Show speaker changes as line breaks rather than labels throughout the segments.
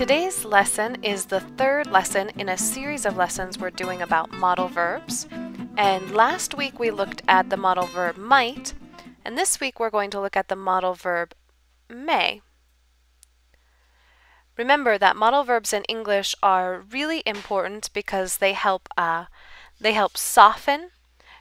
Today's lesson is the third lesson in a series of lessons we're doing about modal verbs. And last week we looked at the modal verb might, and this week we're going to look at the modal verb may. Remember that modal verbs in English are really important because they help soften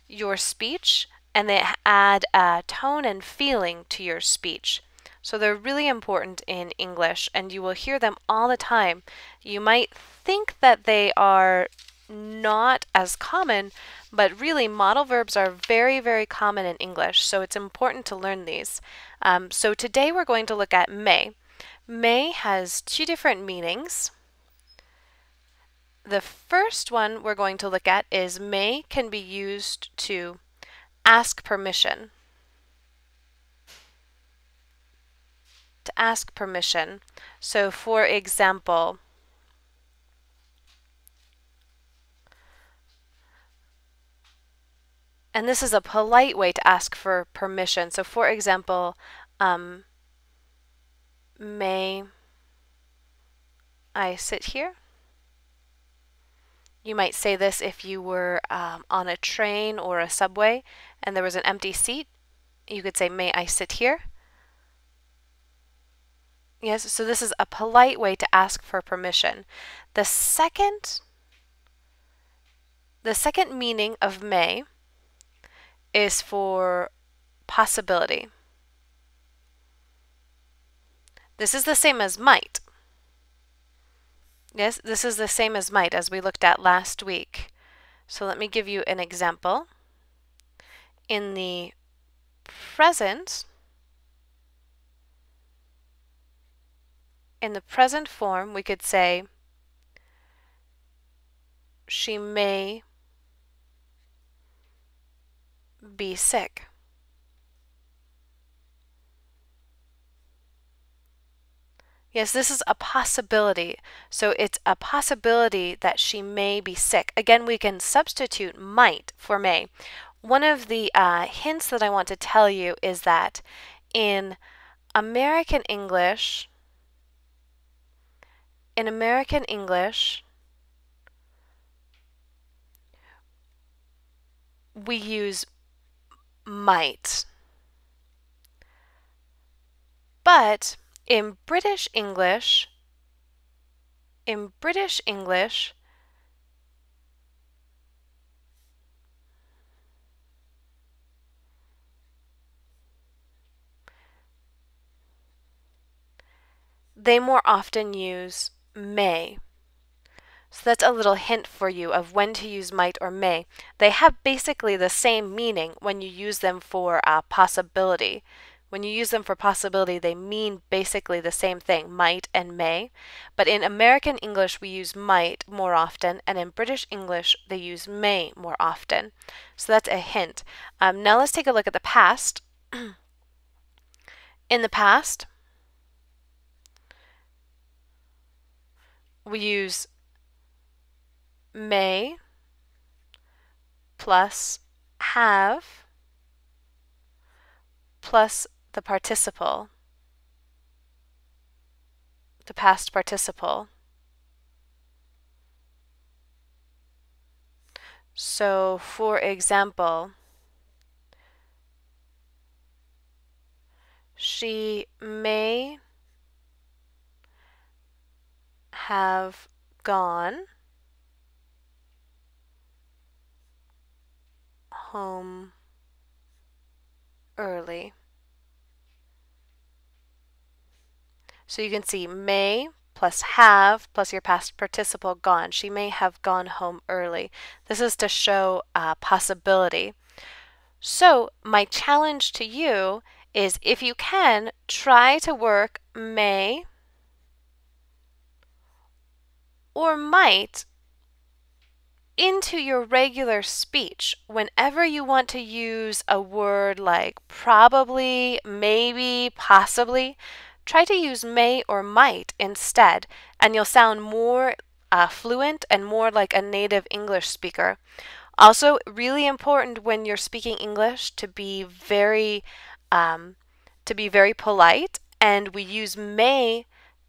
your speech and they add tone and feeling to your speech. So they're really important in English and you will hear them all the time. You might think that they are not as common, but really modal verbs are very, very common in English, so it's important to learn these. So today we're going to look at may. May has two different meanings. The first one we're going to look at is may can be used to ask permission. To ask permission. So for example, and this is a polite way to ask for permission. So for example, may I sit here? You might say this if you were on a train or a subway and there was an empty seat. You could say, may I sit here? Yes, so this is a polite way to ask for permission. The second meaning of may is for possibility. This is the same as might. Yes, this is the same as might as we looked at last week. So let me give you an example. In the present form, we could say, she may be sick. Yes, this is a possibility. So it's a possibility that she may be sick. Again, we can substitute might for may. One of the hints that I want to tell you is that in American English, we use might. But in British English, they more often use may. So that's a little hint for you of when to use might or may. They have basically the same meaning when you use them for possibility. When you use them for possibility, they mean basically the same thing, might and may. But in American English, we use might more often, and in British English, they use may more often. So that's a hint. Now let's take a look at the past. In the past, we use may plus have plus the participle, the past participle. So, for example, she may have gone home early. So you can see may plus have plus your past participle gone. She may have gone home early. This is to show possibility. So my challenge to you is, if you can, try to work may or might into your regular speech. Whenever you want to use a word like probably, maybe, possibly, try to use may or might instead, and you'll sound more fluent and more like a native English speaker. Also, really important when you're speaking English to be very polite, and we use may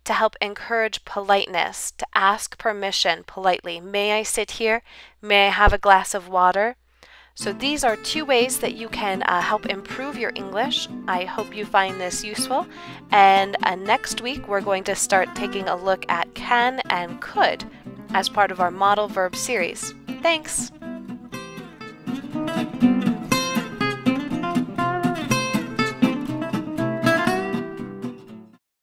to help encourage politeness, to ask permission politely. May I sit here? May I have a glass of water? So these are 2 ways that you can help improve your English. I hope you find this useful. And next week we're going to start taking a look at can and could as part of our modal verb series. Thanks!